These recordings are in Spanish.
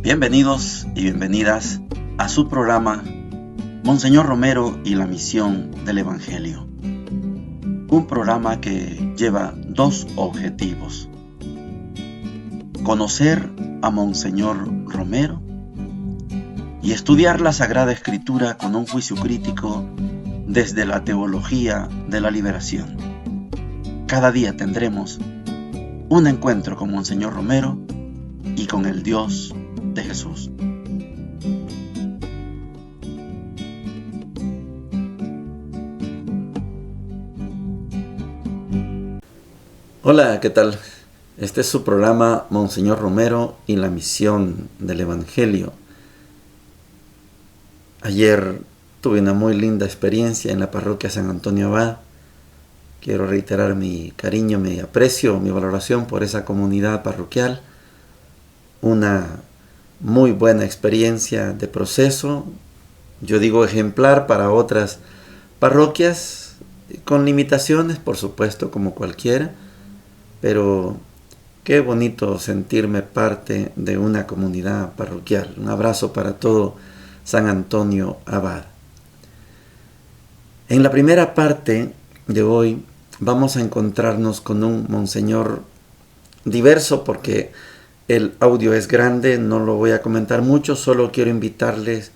Bienvenidos y bienvenidas a su programa Monseñor Romero y la misión del Evangelio. Un programa que lleva dos objetivos: conocer a Monseñor Romero y estudiar la Sagrada Escritura con un juicio crítico desde la teología de la liberación. Cada día tendremos un encuentro con Monseñor Romero y con el Dios de Jesús. Hola, ¿qué tal? Este es su programa Monseñor Romero y la misión del Evangelio. Ayer tuve una muy linda experiencia en la parroquia San Antonio Abad. Quiero reiterar mi cariño, mi aprecio, mi valoración por esa comunidad parroquial. Una muy buena experiencia de proceso, yo digo ejemplar para otras parroquias, con limitaciones, por supuesto, como cualquiera, pero qué bonito sentirme parte de una comunidad parroquial. Un abrazo para todo San Antonio Abad. En la primera parte de hoy vamos a encontrarnos con un monseñor diverso, porque el audio es grande, no lo voy a comentar mucho, solo quiero invitarles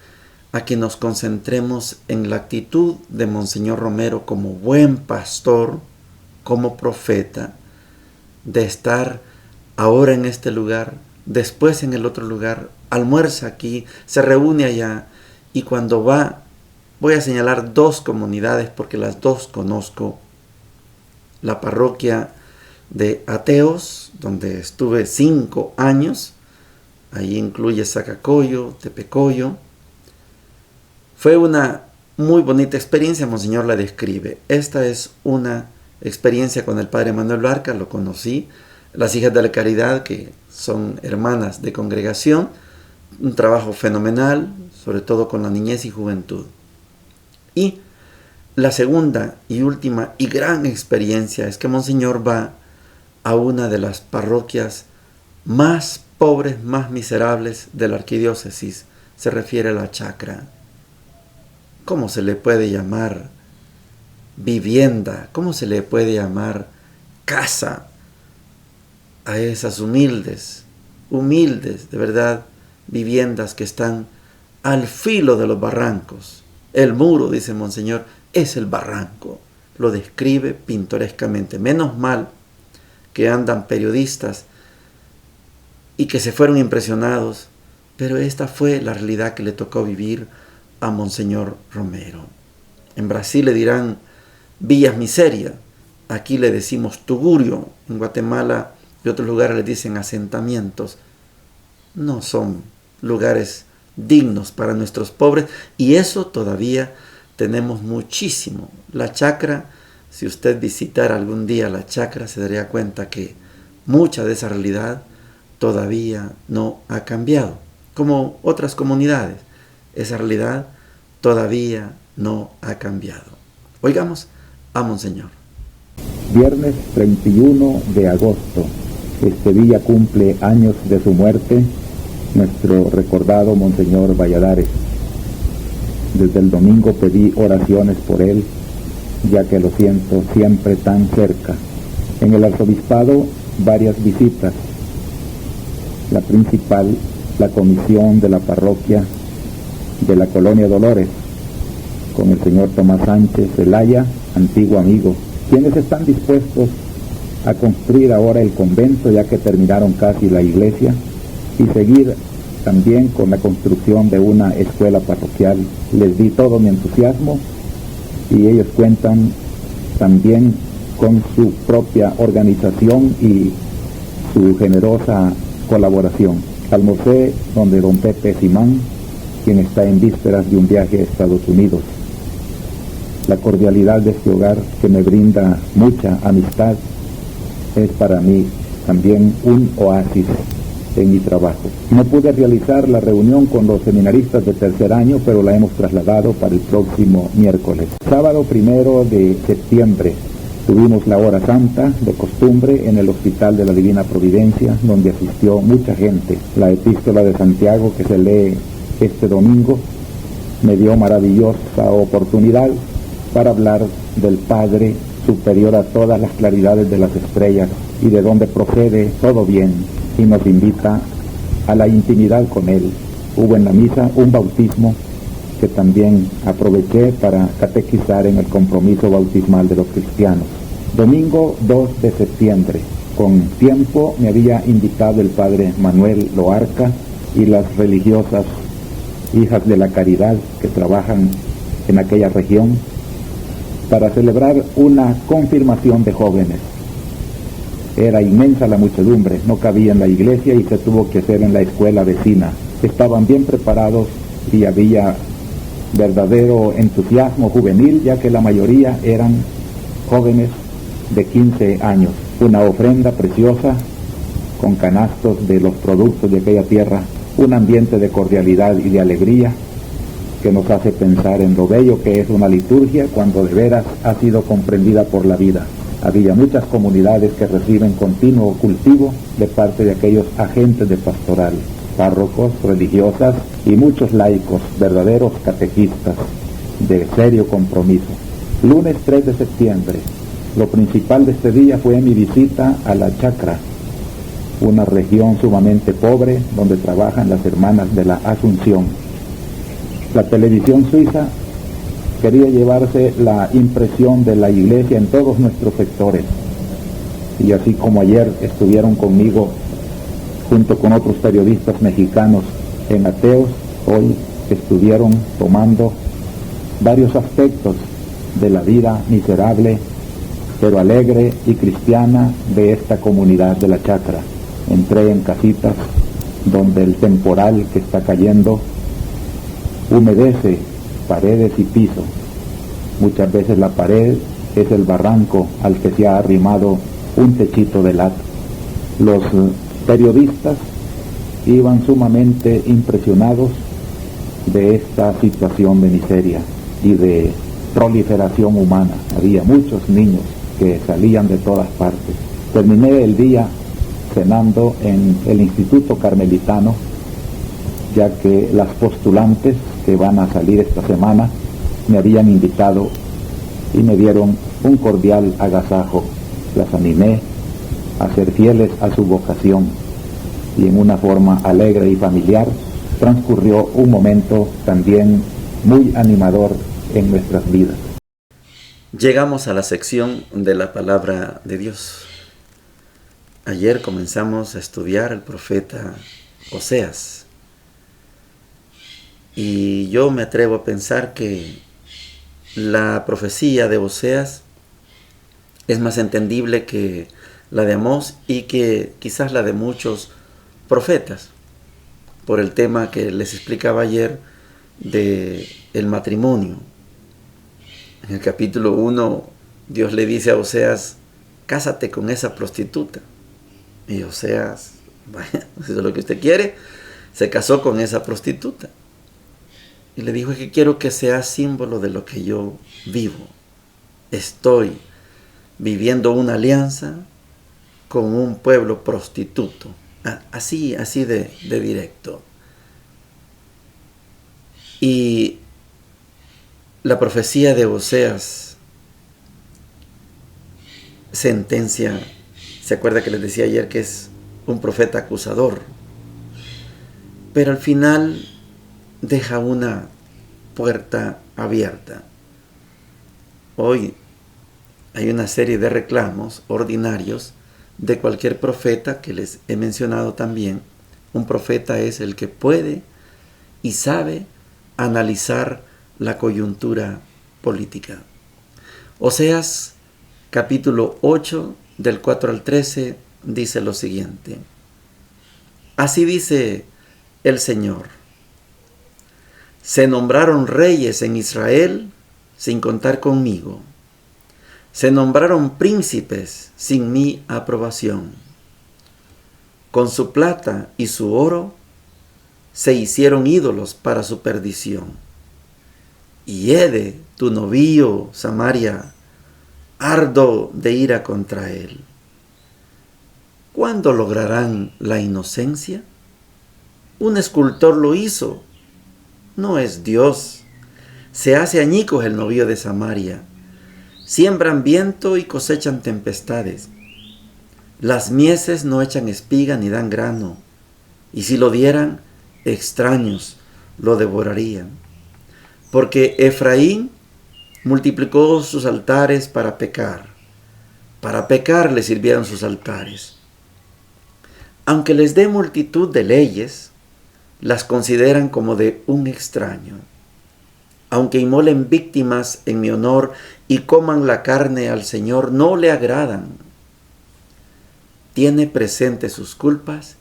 a que nos concentremos en la actitud de Monseñor Romero como buen pastor, como profeta, de estar ahora en este lugar, después en el otro lugar, almuerza aquí, se reúne allá, y cuando va, voy a señalar dos comunidades porque las dos conozco: la parroquia de ateos, donde estuve 5 años, ahí incluye Zacacoyo, Tepecoyo. Fue una muy bonita experiencia, Monseñor la describe. Esta es una experiencia con el Padre Manuel Barca, lo conocí, las Hijas de la Caridad, que son hermanas de congregación, un trabajo fenomenal, sobre todo con la niñez y juventud. Y la segunda y última y gran experiencia es que Monseñor va a una de las parroquias más pobres, más miserables de la arquidiócesis. Se refiere a la chacra. ¿Cómo se le puede llamar vivienda? ¿Cómo se le puede llamar casa a esas humildes, de verdad, viviendas que están al filo de los barrancos? El muro, dice Monseñor, es el barranco. Lo describe pintorescamente. Menos mal que andan periodistas y que se fueron impresionados, pero esta fue la realidad que le tocó vivir a Monseñor Romero. En Brasil le dirán villas miseria, aquí le decimos tugurio, en Guatemala y otros lugares le dicen asentamientos. No son lugares dignos para nuestros pobres, y eso todavía tenemos muchísimo. La chacra, si usted visitara algún día la chacra, se daría cuenta que mucha de esa realidad todavía no ha cambiado. Como otras comunidades, esa realidad todavía no ha cambiado. Oigamos a Monseñor. Viernes 31 de agosto. Este día cumple años de su muerte nuestro recordado Monseñor Valladares. Desde el domingo pedí oraciones por él, ya que lo siento siempre tan cerca. En el arzobispado, varias visitas. La principal, la comisión de la parroquia de la Colonia Dolores, con el señor Tomás Sánchez Zelaya, antiguo amigo, quienes están dispuestos a construir ahora el convento, ya que terminaron casi la iglesia, y seguir también con la construcción de una escuela parroquial. Les di todo mi entusiasmo y ellos cuentan también con su propia organización y su generosa colaboración. Almorcé donde don Pepe Simán, quien está en vísperas de un viaje a Estados Unidos. La cordialidad de este hogar, que me brinda mucha amistad, es para mí también un oasis en mi trabajo. No pude realizar la reunión con los seminaristas de tercer año, pero la hemos trasladado para el próximo miércoles. Sábado 1 de septiembre, Tuvimos la hora santa de costumbre en el Hospital de la Divina Providencia, donde asistió mucha gente. La epístola de Santiago que se lee este domingo me dio maravillosa oportunidad para hablar del Padre superior a todas las claridades de las estrellas y de donde procede todo bien, y nos invita a la intimidad con Él. Hubo en la misa un bautismo que también aproveché para catequizar en el compromiso bautismal de los cristianos. Domingo 2 de septiembre. Con tiempo me había invitado el padre Manuel Loarca y las religiosas hijas de la caridad que trabajan en aquella región para celebrar una confirmación de jóvenes. Era inmensa la muchedumbre, no cabía en la iglesia y se tuvo que hacer en la escuela vecina. Estaban bien preparados y había verdadero entusiasmo juvenil, ya que la mayoría eran jóvenes de 15 años. Una ofrenda preciosa con canastos de los productos de aquella tierra, un ambiente de cordialidad y de alegría que nos hace pensar en lo bello que es una liturgia cuando de veras ha sido comprendida por la vida. Había muchas comunidades que reciben continuo cultivo de parte de aquellos agentes de pastoral, párrocos, religiosas y muchos laicos, verdaderos catequistas de serio compromiso. Lunes 3 de septiembre. Lo principal de este día fue mi visita a la Chacra, una región sumamente pobre donde trabajan las hermanas de la Asunción. La televisión suiza quería llevarse la impresión de la iglesia en todos nuestros sectores, y así como ayer estuvieron conmigo junto con otros periodistas mexicanos en Ateos, hoy estuvieron tomando varios aspectos de la vida miserable pero alegre y cristiana de esta comunidad de la Chacra. Entré en casitas donde el temporal que está cayendo humedece paredes y piso. Muchas veces la pared es el barranco al que se ha arrimado un techito de lata. Los periodistas iban sumamente impresionados de esta situación de miseria y de proliferación humana. Había muchos niños que salían de todas partes. Terminé el día cenando en el Instituto Carmelitano, ya que las postulantes que van a salir esta semana me habían invitado y me dieron un cordial agasajo. Las animé a ser fieles a su vocación y en una forma alegre y familiar transcurrió un momento también muy animador en nuestras vidas. Llegamos a la sección de la palabra de Dios. Ayer comenzamos a estudiar el profeta Oseas. Y yo me atrevo a pensar que la profecía de Oseas es más entendible que la de Amós y que quizás la de muchos profetas, por el tema que les explicaba ayer de el matrimonio. En el capítulo 1, Dios le dice a Oseas, cásate con esa prostituta. Y Oseas, vaya, eso es lo que usted quiere, se casó con esa prostituta. Y le dijo, es que quiero que sea símbolo de lo que yo vivo. Estoy viviendo una alianza con un pueblo prostituto. Así de directo. Y la profecía de Oseas sentencia, se acuerda que les decía ayer que es un profeta acusador, pero al final deja una puerta abierta. Hoy hay una serie de reclamos ordinarios de cualquier profeta que les he mencionado también. Un profeta es el que puede y sabe analizar la coyuntura política. Oseas capítulo 8 del 4 al 13 dice lo siguiente. Así dice el Señor. Se nombraron reyes en Israel sin contar conmigo. Se nombraron príncipes sin mi aprobación. Con su plata y su oro se hicieron ídolos para su perdición. Y Hede, tu novillo, Samaria, ardo de ira contra él. ¿Cuándo lograrán la inocencia? Un escultor lo hizo, no es Dios. Se hace añicos el novillo de Samaria. Siembran viento y cosechan tempestades. Las mieses no echan espiga ni dan grano, y si lo dieran, extraños lo devorarían. Porque Efraín multiplicó sus altares para pecar le sirvieron sus altares. Aunque les dé multitud de leyes, las consideran como de un extraño. Aunque inmolen víctimas en mi honor y coman la carne al Señor, no le agradan. Tiene presente sus culpas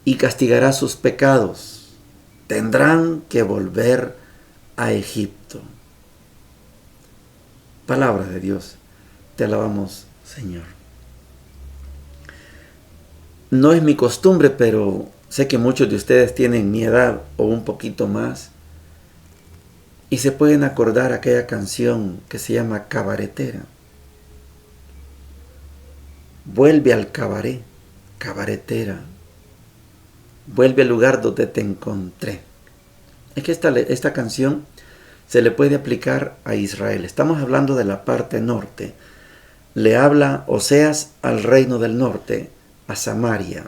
y castigará sus pecados. Tendrán que volver a Egipto. Palabra de Dios, te alabamos, Señor. No es mi costumbre, pero sé que muchos de ustedes tienen mi edad o un poquito más y se pueden acordar aquella canción que se llama Cabaretera. Vuelve al cabaret, cabaretera. Vuelve al lugar donde te encontré. Es que esta canción se le puede aplicar a Israel. Estamos hablando de la parte norte. Le habla Oseas al reino del norte, a Samaria.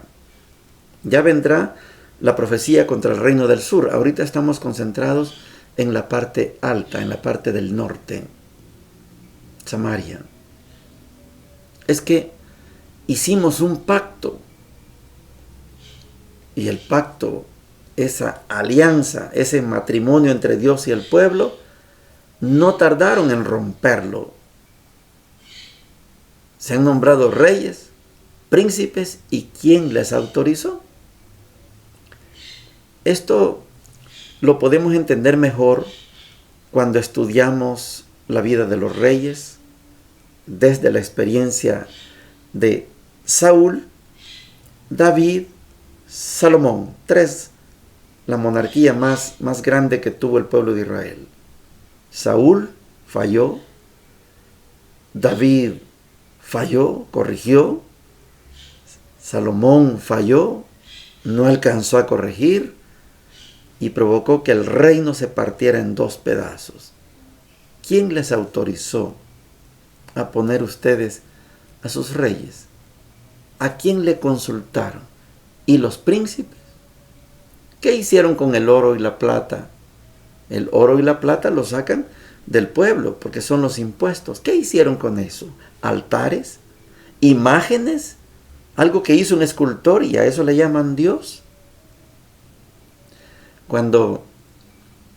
Ya vendrá la profecía contra el reino del sur. Ahorita estamos concentrados en la parte alta, en la parte del norte, Samaria. Es que hicimos un pacto, y el pacto, esa alianza, ese matrimonio entre Dios y el pueblo, no tardaron en romperlo. Se han nombrado reyes, príncipes, ¿y quién les autorizó? Esto lo podemos entender mejor cuando estudiamos la vida de los reyes desde la experiencia de Saúl, David, Salomón. 3, la monarquía más grande que tuvo el pueblo de Israel. Saúl falló, David falló, corrigió, Salomón falló, no alcanzó a corregir y provocó que el reino se partiera en 2 pedazos. ¿Quién les autorizó a poner ustedes a sus reyes? ¿A quién le consultaron? ¿Y los príncipes? ¿Qué hicieron con el oro y la plata? El oro y la plata lo sacan del pueblo porque son los impuestos. ¿Qué hicieron con eso? ¿Altares? ¿Imágenes? ¿Algo que hizo un escultor y a eso le llaman Dios? Cuando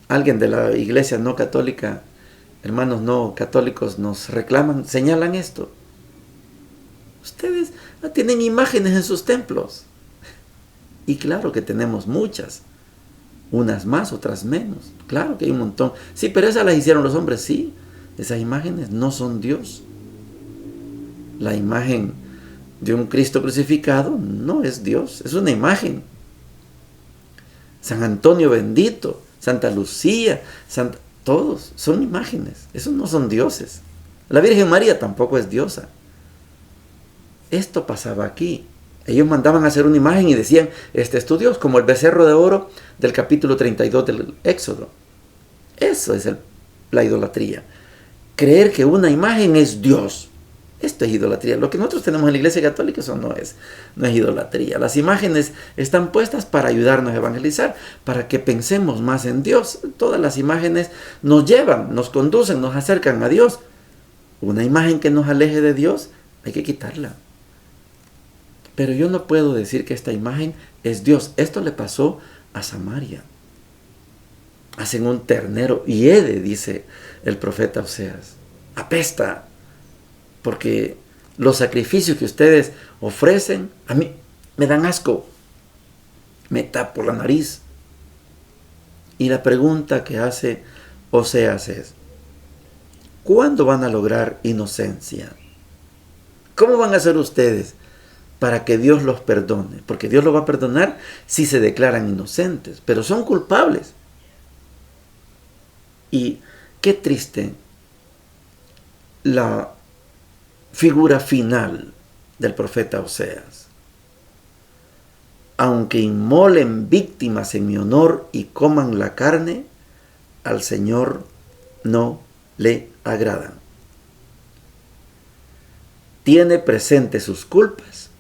alguien de la iglesia no católica, hermanos no católicos, nos reclaman, señalan esto. Ustedes no tienen imágenes en sus templos. Y claro que tenemos muchas. Unas más, otras menos. Claro que hay un montón. Sí, pero esas las hicieron los hombres, sí. Esas imágenes no son Dios. La imagen de un Cristo crucificado no es Dios, es una imagen. San Antonio bendito, Santa Lucía, todos son imágenes. Esos no son dioses. La Virgen María tampoco es diosa. Esto pasaba aquí. Ellos mandaban a hacer una imagen y decían, este es tu Dios, como el becerro de oro del capítulo 32 del Éxodo. Eso es la idolatría. Creer que una imagen es Dios. Esto es idolatría. Lo que nosotros tenemos en la Iglesia Católica, eso no es idolatría. Las imágenes están puestas para ayudarnos a evangelizar, para que pensemos más en Dios. Todas las imágenes nos llevan, nos conducen, nos acercan a Dios. Una imagen que nos aleje de Dios, hay que quitarla. Pero yo no puedo decir que esta imagen es Dios. Esto le pasó a Samaria. Hacen un ternero hiede, dice el profeta Oseas. Apesta. Porque los sacrificios que ustedes ofrecen, a mí me dan asco. Me tapo la nariz. Y la pregunta que hace Oseas es, ¿cuándo van a lograr inocencia? ¿Cómo van a hacer ustedes para que Dios los perdone? Porque Dios los va a perdonar si se declaran inocentes, pero son culpables. Y qué triste la figura final del profeta Oseas. Aunque inmolen víctimas en mi honor y coman la carne, al Señor no le agradan. Tiene presente sus culpas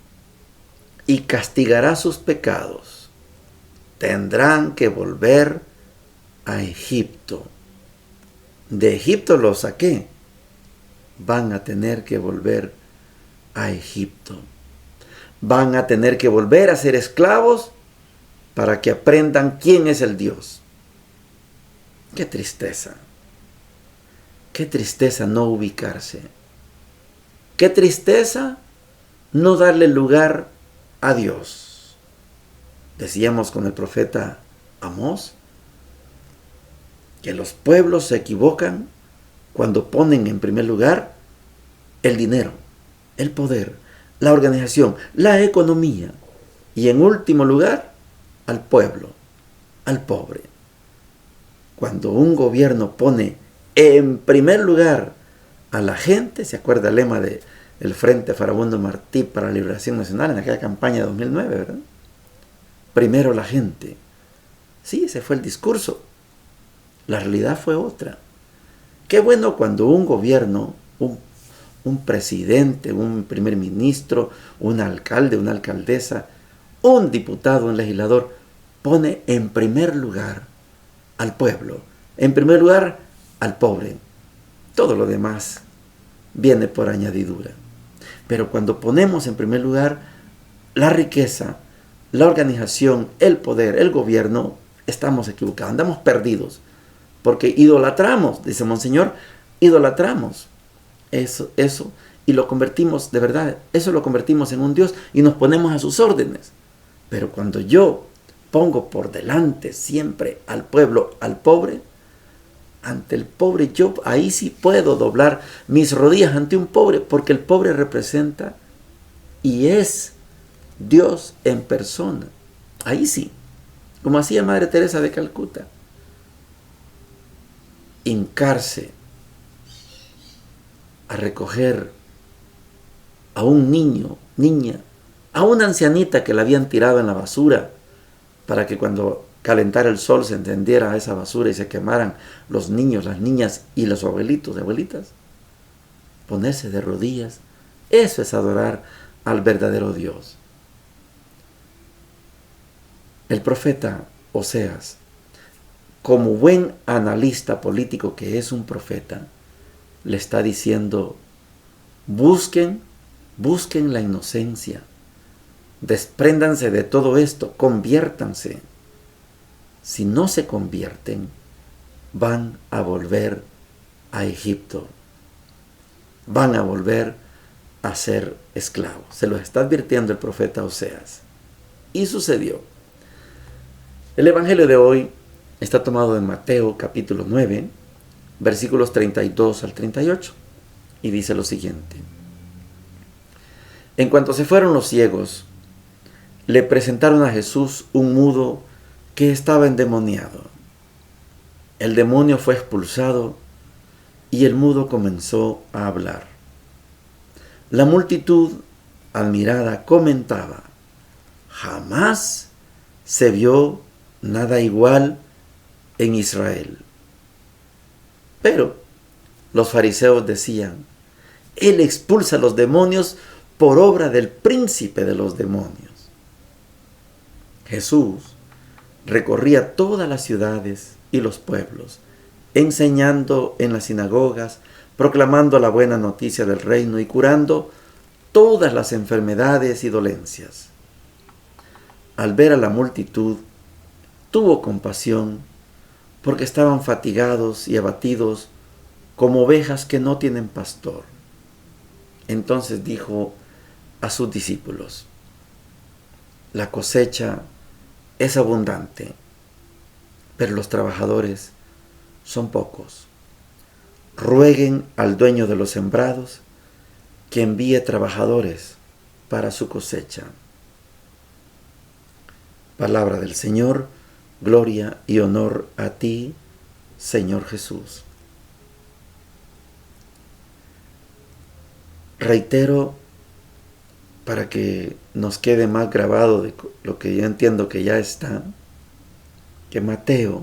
y castigará sus pecados. Tendrán que volver a Egipto. De Egipto los saqué. Van a tener que volver a Egipto. Van a tener que volver a ser esclavos para que aprendan quién es el Dios. Qué tristeza. Qué tristeza no ubicarse. Qué tristeza no darle lugar a Dios. Decíamos con el profeta Amós que los pueblos se equivocan cuando ponen en primer lugar el dinero, el poder, la organización, la economía y en último lugar al pueblo, al pobre. Cuando un gobierno pone en primer lugar a la gente, se acuerda el lema del Frente Farabundo Martí para la Liberación Nacional en aquella campaña de 2009, ¿verdad? Primero la gente. Sí, ese fue el discurso. La realidad fue otra. Qué bueno cuando un gobierno, un presidente, un primer ministro, un alcalde, una alcaldesa, un diputado, un legislador, pone en primer lugar al pueblo, en primer lugar al pobre. Todo lo demás viene por añadidura. Pero cuando ponemos en primer lugar la riqueza, la organización, el poder, el gobierno, estamos equivocados, andamos perdidos. Porque idolatramos, dice Monseñor, idolatramos eso, y lo convertimos, de verdad, eso lo convertimos en un Dios y nos ponemos a sus órdenes. Pero cuando yo pongo por delante siempre al pueblo, al pobre, ante el pobre, yo ahí sí puedo doblar mis rodillas ante un pobre, porque el pobre representa y es Dios en persona. Ahí sí, como hacía Madre Teresa de Calcuta. Hincarse a recoger a un niño, niña, a una ancianita que la habían tirado en la basura para que cuando calentara el sol se encendiera esa basura y se quemaran los niños, las niñas y los abuelitos y abuelitas. Ponerse de rodillas, eso es adorar al verdadero Dios. El profeta Oseas, como buen analista político que es un profeta, le está diciendo, busquen la inocencia, despréndanse de todo esto, conviértanse. Si no se convierten, van a volver a Egipto, van a volver a ser esclavos. Se lo está advirtiendo el profeta Oseas. Y sucedió. El evangelio de hoy está tomado en Mateo capítulo 9, versículos 32 al 38, y dice lo siguiente. En cuanto se fueron los ciegos, le presentaron a Jesús un mudo que estaba endemoniado. El demonio fue expulsado y el mudo comenzó a hablar. La multitud, admirada, comentaba, jamás se vio nada igual en Israel. Pero los fariseos decían, Él expulsa a los demonios por obra del príncipe de los demonios. Jesús recorría todas las ciudades y los pueblos, enseñando en las sinagogas, proclamando la buena noticia del reino y curando todas las enfermedades y dolencias. Al ver a la multitud, tuvo compasión, porque estaban fatigados y abatidos como ovejas que no tienen pastor. Entonces dijo a sus discípulos, la cosecha es abundante, pero los trabajadores son pocos. Rueguen al dueño de los sembrados que envíe trabajadores para su cosecha. Palabra del Señor, gloria y honor a ti, Señor Jesús. Reitero, para que nos quede más grabado de lo que yo entiendo que ya está, que Mateo,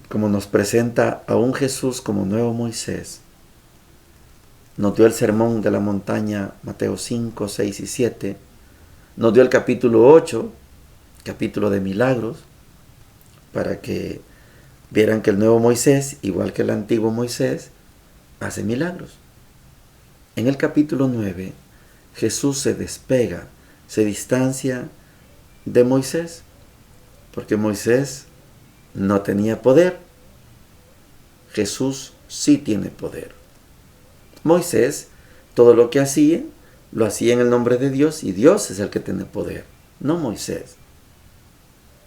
como nos presenta a un Jesús como nuevo Moisés, nos dio el sermón de la montaña, Mateo 5, 6 y 7, nos dio el capítulo 8, capítulo de milagros, para que vieran que el nuevo Moisés, igual que el antiguo Moisés, hace milagros. En el capítulo 9, Jesús se despega, se distancia de Moisés, porque Moisés no tenía poder. Jesús sí tiene poder. Moisés, todo lo que hacía, lo hacía en el nombre de Dios, y Dios es el que tiene poder, no Moisés.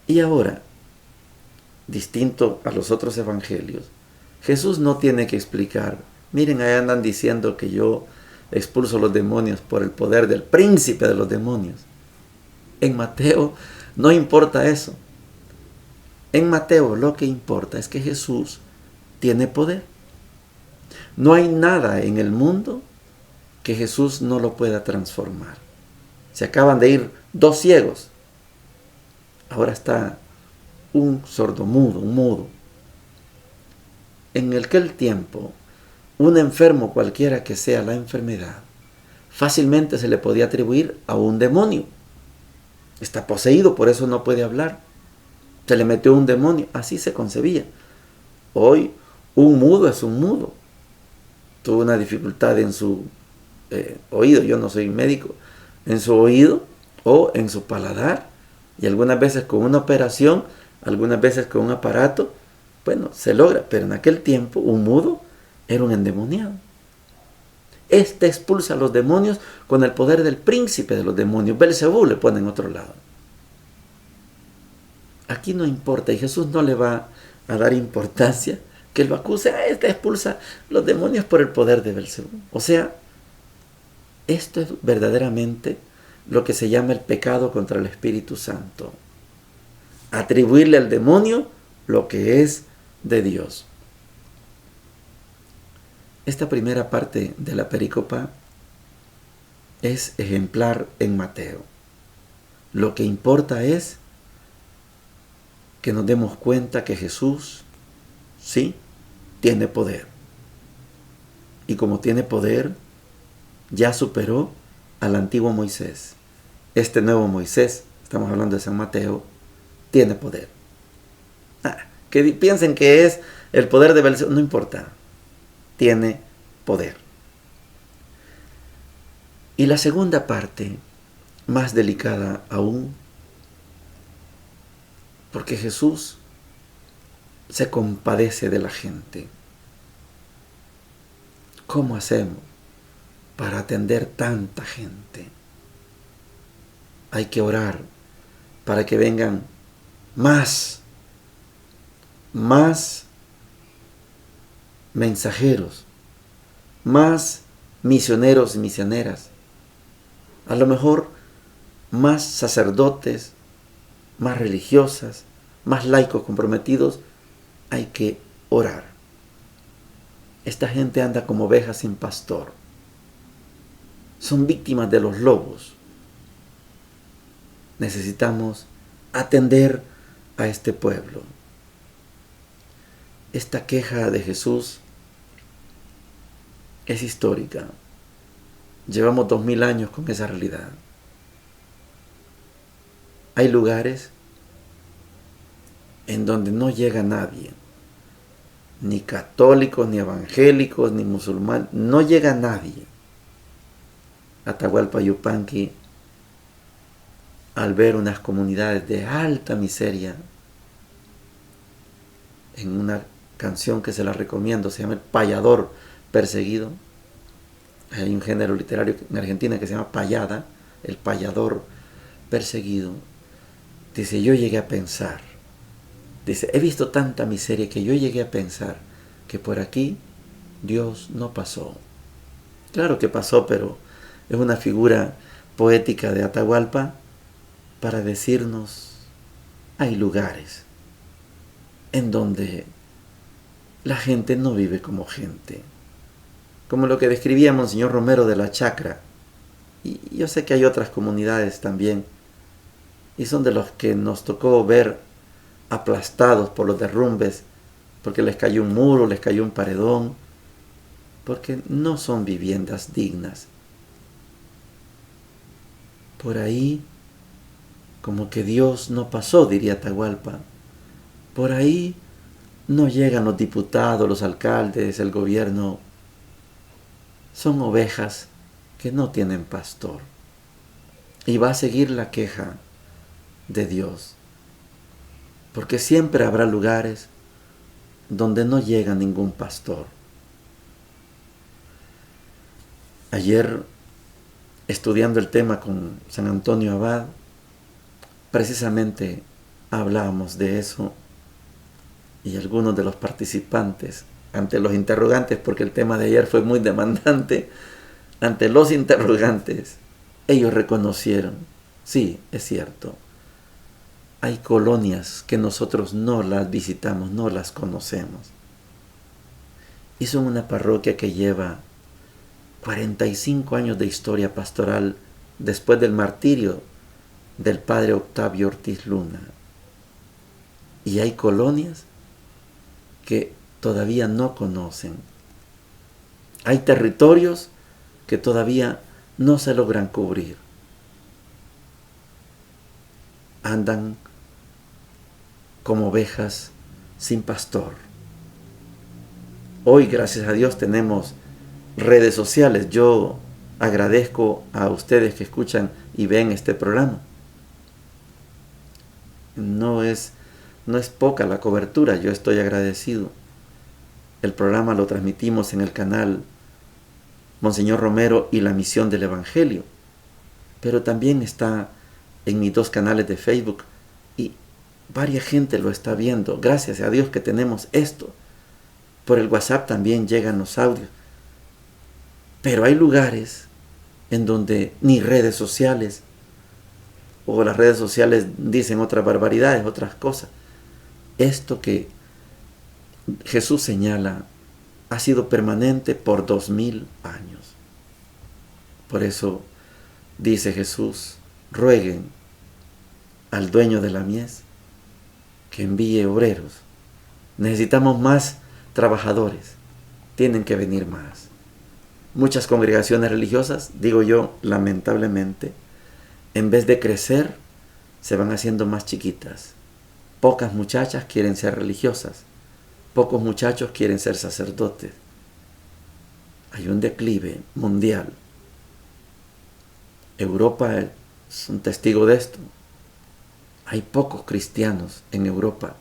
Y ahora, distinto a los otros evangelios, Jesús no tiene que explicar, miren, ahí andan diciendo que yo expulso los demonios por el poder del príncipe de los demonios. En Mateo no importa eso. En Mateo lo que importa es que Jesús tiene poder. No hay nada en el mundo que Jesús no lo pueda transformar. Se acaban de ir 2 ciegos. Ahora está un sordomudo, un mudo. En aquel tiempo, un enfermo, cualquiera que sea la enfermedad, fácilmente se le podía atribuir a un demonio. Está poseído, por eso no puede hablar. Se le metió un demonio, así se concebía. Hoy, un mudo es un mudo. Tuvo una dificultad en su oído, yo no soy médico, en su oído o en su paladar, y algunas veces con una operación, algunas veces con un aparato, bueno, se logra, pero en aquel tiempo un mudo era un endemoniado. Este expulsa a los demonios con el poder del príncipe de los demonios. Belcebú le pone en otro lado. Aquí no importa, y Jesús no le va a dar importancia que lo acuse, este expulsa los demonios por el poder de Belcebú. O sea, esto es verdaderamente lo que se llama el pecado contra el Espíritu Santo. Atribuirle al demonio lo que es de Dios. Esta primera parte de la perícopa es ejemplar en Mateo. Lo que importa es que nos demos cuenta que Jesús, sí, tiene poder. Y como tiene poder, ya superó al antiguo Moisés. Este nuevo Moisés, estamos hablando de San Mateo, tiene poder. Que piensen que es el poder de Belcebú, no importa. Tiene poder. Y la segunda parte, más delicada aún, porque Jesús se compadece de la gente. ¿Cómo hacemos para atender tanta gente? Hay que orar para que vengan más mensajeros, más misioneros y misioneras, a lo mejor más sacerdotes, más religiosas, más laicos comprometidos. Hay que orar. Esta gente anda como ovejas sin pastor. Son víctimas de los lobos. Necesitamos atender a este pueblo. Esta queja de Jesús es histórica. Llevamos 2000 años con esa realidad. Hay lugares en donde no llega nadie, ni católicos, ni evangélicos, ni musulmanes, no llega nadie. Atahualpa Yupanqui, al ver unas comunidades de alta miseria, en una canción que se la recomiendo, se llama El Payador Perseguido. Hay un género literario en Argentina que se llama payada, el payador perseguido. Dice, yo llegué a pensar, dice, he visto tanta miseria que yo llegué a pensar que por aquí Dios no pasó. Claro que pasó, pero es una figura poética de Atahualpa para decirnos, hay lugares en donde la gente no vive como gente. como lo que describía Monseñor Romero de la Chacra. Y yo sé que hay otras comunidades también, y son de los que nos tocó ver aplastados por los derrumbes, porque les cayó un muro, les cayó un paredón, porque no son viviendas dignas. Por ahí, como que Dios no pasó, diría Atahualpa. Por ahí no llegan los diputados, los alcaldes, el gobierno. Son ovejas que no tienen pastor. Y va a seguir la queja de Dios, porque siempre habrá lugares donde no llega ningún pastor. Ayer, estudiando el tema con San Antonio Abad, precisamente hablábamos de eso, y algunos de los participantes, ante los interrogantes, porque el tema de ayer fue muy demandante, ante los interrogantes, ellos reconocieron, sí, es cierto, hay colonias que nosotros no las visitamos, no las conocemos. Y son una parroquia que lleva 45 años de historia pastoral después del martirio del padre Octavio Ortiz Luna. Y hay colonias que todavía no conocen. Hay territorios que todavía no se logran cubrir. Andan como ovejas sin pastor. Hoy, gracias a Dios, tenemos redes sociales. Yo agradezco a ustedes que escuchan y ven este programa. No es poca la cobertura, yo estoy agradecido. El programa lo transmitimos en el canal Monseñor Romero y la Misión del Evangelio, pero también está en mis 2 canales de Facebook y varia gente lo está viendo. Gracias a Dios que tenemos esto. Por el WhatsApp también llegan los audios. Pero hay lugares en donde ni redes sociales, o las redes sociales dicen otras barbaridades, otras cosas. Esto que Jesús señala ha sido permanente por 2000 años. Por eso dice Jesús, rueguen al dueño de la mies que envíe obreros. Necesitamos más trabajadores, tienen que venir más. Muchas congregaciones religiosas, digo yo, lamentablemente, en vez de crecer, se van haciendo más chiquitas. Pocas muchachas quieren ser religiosas, pocos muchachos quieren ser sacerdotes. Hay un declive mundial. Europa es un testigo de esto. Hay pocos cristianos en Europa.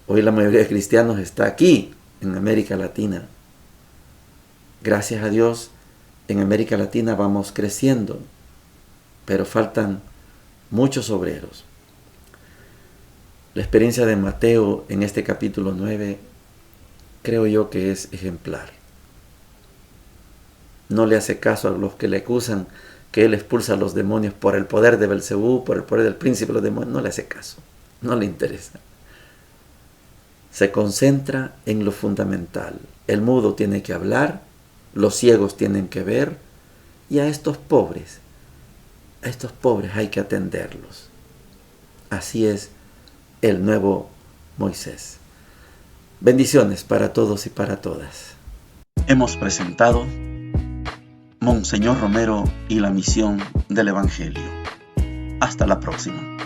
Hoy la mayoría de cristianos está aquí, en América Latina. Gracias a Dios, en América Latina vamos creciendo, pero faltan muchos obreros. La experiencia de Mateo en este capítulo 9 creo yo que es ejemplar. No le hace caso a los que le acusan que él expulsa a los demonios por el poder de Belcebú, por el poder del príncipe de los demonios. No le hace caso, no le interesa. Se concentra en lo fundamental. El mudo tiene que hablar, los ciegos tienen que ver, y a estos pobres hay que atenderlos. Así es el nuevo Moisés. Bendiciones para todos y para todas. Hemos presentado Monseñor Romero y la Misión del Evangelio. Hasta la próxima.